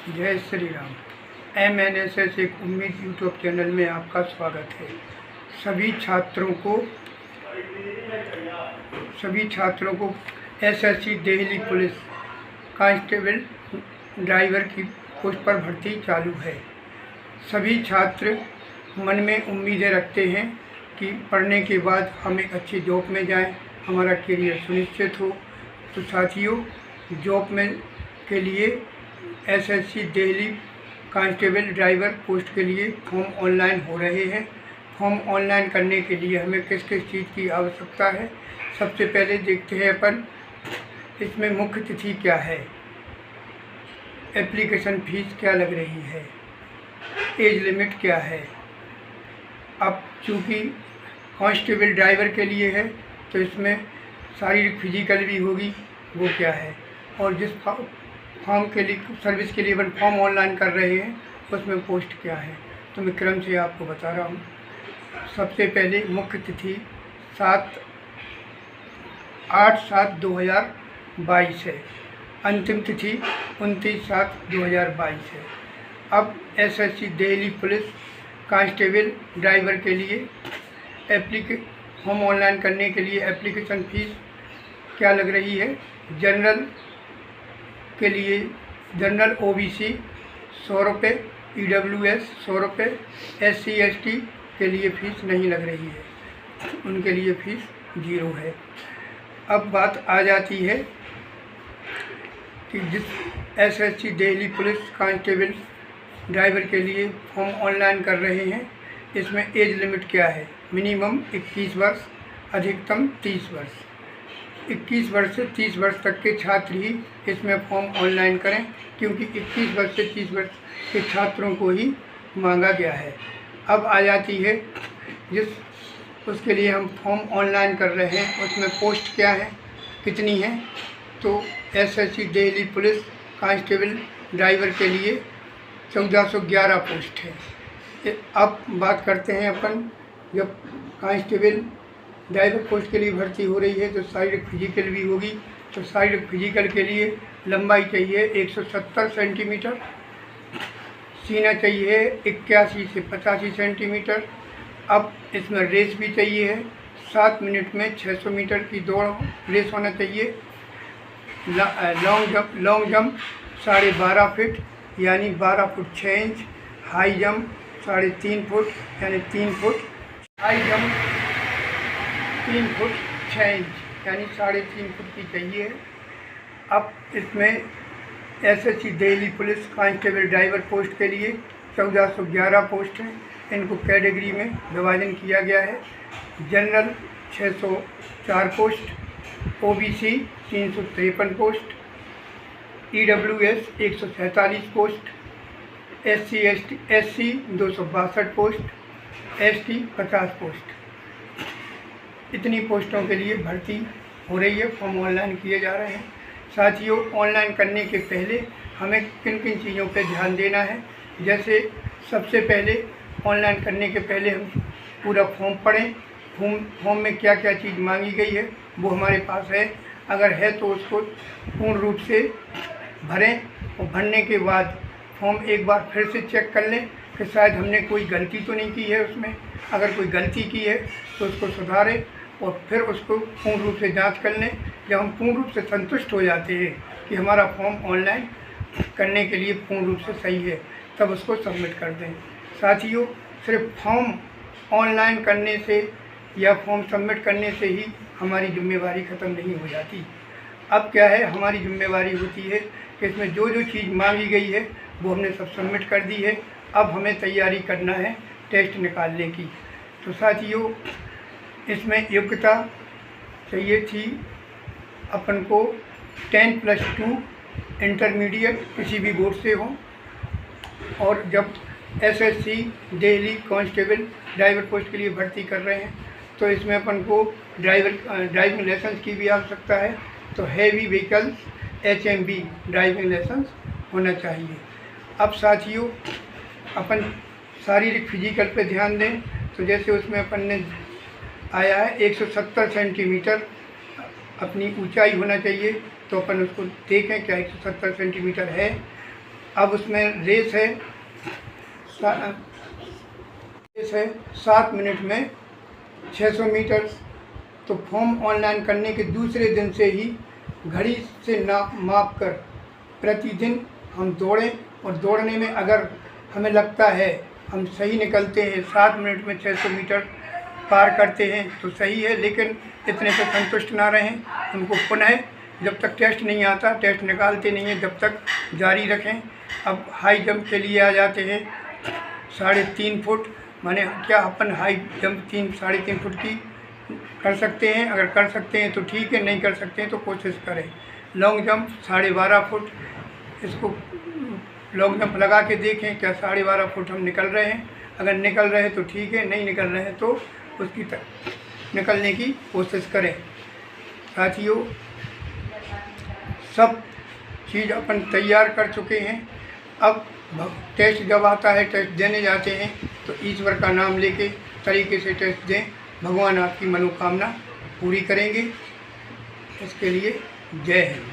जय श्री राम। MNSS एक उम्मीद यूट्यूब चैनल में आपका स्वागत है। सभी छात्रों को SSC Delhi police constable driver की पोस्ट पर भर्ती चालू है। सभी छात्र मन में उम्मीदें रखते हैं कि पढ़ने के बाद हम एक अच्छी जॉब में जाएं, हमारा करियर सुनिश्चित हो। तो साथियों, जॉब में के लिए SSC Delhi constable driver post के लिए फॉर्म ऑनलाइन हो रहे हैं। फॉर्म ऑनलाइन करने के लिए हमें किस किस चीज़ की आवश्यकता है, सबसे पहले देखते हैं अपन इसमें मुख्य तिथि क्या है, एप्लीकेशन फ़ीस क्या लग रही है, एज लिमिट क्या है। अब चूँकि कांस्टेबल ड्राइवर के लिए है तो इसमें शारीरिक फिजिकल भी होगी, वो क्या है, और जिस फॉर्म के लिए सर्विस के लिए अपन फॉर्म ऑनलाइन कर रहे हैं उसमें पोस्ट क्या है, तो मैं क्रम से आपको बता रहा हूँ। सबसे पहले मुख्य तिथि 8/7/2022 है। अंतिम तिथि 29/7/2022 है। अब SSC Delhi police constable driver के लिए फॉर्म ऑनलाइन करने के लिए एप्लीकेशन फ़ीस क्या लग रही है। जनरल के लिए जनरल OBC 100 रुपये, EWS 100 रुपये, SC ST के लिए फ़ीस नहीं लग रही है, उनके लिए फ़ीस 0 है। अब बात आ जाती है कि जिस SSC Delhi police constable driver के लिए फॉर्म ऑनलाइन कर रहे हैं, इसमें एज लिमिट क्या है। मिनिमम 21 वर्ष, अधिकतम 30 वर्ष। 21 वर्ष से 30 वर्ष तक के छात्र ही इसमें फॉर्म ऑनलाइन करें, क्योंकि 21 वर्ष से 30 वर्ष के छात्रों को ही मांगा गया है। अब आ जाती है उसके लिए हम फॉर्म ऑनलाइन कर रहे हैं, उसमें पोस्ट क्या है, कितनी है। तो SSC Delhi police constable driver के लिए 1411 पोस्ट है। अब बात करते हैं अपन, जब कांस्टेबल ड्राइवर पोस्ट के लिए भर्ती हो रही है तो शारीरिक फिजिकल भी होगी। तो शारीरिक फिजिकल के लिए लंबाई चाहिए 170 सेंटीमीटर, सीना चाहिए 81 से 85 सेंटीमीटर। अब इसमें रेस भी चाहिए है, 7 मिनट में 600 मीटर की दौड़ रेस होना चाहिए। लॉन्ग जंप 12.5 फीट यानी 12 foot 6 inch, high jump 3.5 foot यानी 3 foot, high jump 3 foot 6 inch यानी 3.5 फुट की चाहिए। अब इसमें SSC Delhi police constable driver post के लिए 1411 पोस्ट हैं। इनको कैटेगरी में विभाजन किया गया है। General 604 post, OBC 353 post, EWS 147 post, SC 262 post, ST 50 post. इतनी पोस्टों के लिए भर्ती हो रही है, फॉर्म ऑनलाइन किए जा रहे हैं। साथियों, ऑनलाइन करने के पहले हमें किन किन चीज़ों पर ध्यान देना है। जैसे सबसे पहले ऑनलाइन करने के पहले हम पूरा फॉर्म पढ़ें, फॉर्म में क्या क्या चीज़ मांगी गई है वो हमारे पास है। अगर है तो उसको पूर्ण रूप से भरें, और भरने के बाद फॉर्म एक बार फिर से चेक कर लें कि शायद हमने कोई गलती तो नहीं की है उसमें। अगर कोई गलती की है तो उसको सुधारें और फिर उसको पूर्ण रूप से जांच कर लें। जब हम पूर्ण रूप से संतुष्ट हो जाते हैं कि हमारा फॉर्म ऑनलाइन करने के लिए पूर्ण रूप से सही है, तब उसको सबमिट कर दें। साथियों, सिर्फ फॉर्म ऑनलाइन करने से या फॉर्म सबमिट करने से ही हमारी जिम्मेवारी ख़त्म नहीं हो जाती। अब क्या है, हमारी जिम्मेवारी होती है कि इसमें जो जो चीज़ मांगी गई है वो हमने सब सबमिट कर दी है। अब हमें तैयारी करना है टेस्ट निकालने की। तो साथियों, इसमें योग्यता चाहिए थी अपन को 10+2 इंटरमीडिएट किसी भी बोर्ड से हो। और जब SSC Delhi constable driver post के लिए भर्ती कर रहे हैं तो इसमें अपन को ड्राइविंग लाइसेंस की भी आवश्यकता है। तो heavy vehicles HMV driving licence होना चाहिए। अब साथियों, अपन शारीरिक फिजिकल पे ध्यान दें। तो जैसे उसमें अपन ने आया है 170 सेंटीमीटर अपनी ऊंचाई होना चाहिए, तो अपन उसको देखें क्या 170 सेंटीमीटर है। अब उसमें रेस है 7 मिनट में 600 मीटर। तो फॉर्म ऑनलाइन करने के दूसरे दिन से ही घड़ी से माप कर प्रतिदिन हम दौड़ें, और दौड़ने में अगर हमें लगता है हम सही निकलते हैं, 7 मिनट में 600 मीटर पार करते हैं तो सही है, लेकिन इतने पे संतुष्ट ना रहें। उनको पुनः जब तक टेस्ट नहीं आता, टेस्ट निकालते नहीं हैं, जब तक जारी रखें। अब हाई जंप के लिए आ जाते हैं 3.5 फुट, माने क्या अपन हाई जंप 3-3.5 फुट की कर सकते हैं। अगर कर सकते हैं तो ठीक है, नहीं कर सकते हैं तो कोशिश करें। लॉन्ग जंप 12.5 फुट, इसको लॉन्ग जंप लगा के देखें क्या 12.5 फुट हम निकल रहे हैं। अगर निकल रहे हैं तो ठीक है, नहीं निकल रहे हैं तो उसकी निकलने की कोशिश करें। साथियों, सब चीज़ अपन तैयार कर चुके हैं। अब टेस्ट जब आता है, टेस्ट देने जाते हैं तो ईश्वर का नाम लेके तरीके से टेस्ट दें। भगवान आपकी मनोकामना पूरी करेंगे। इसके लिए जय हिंद।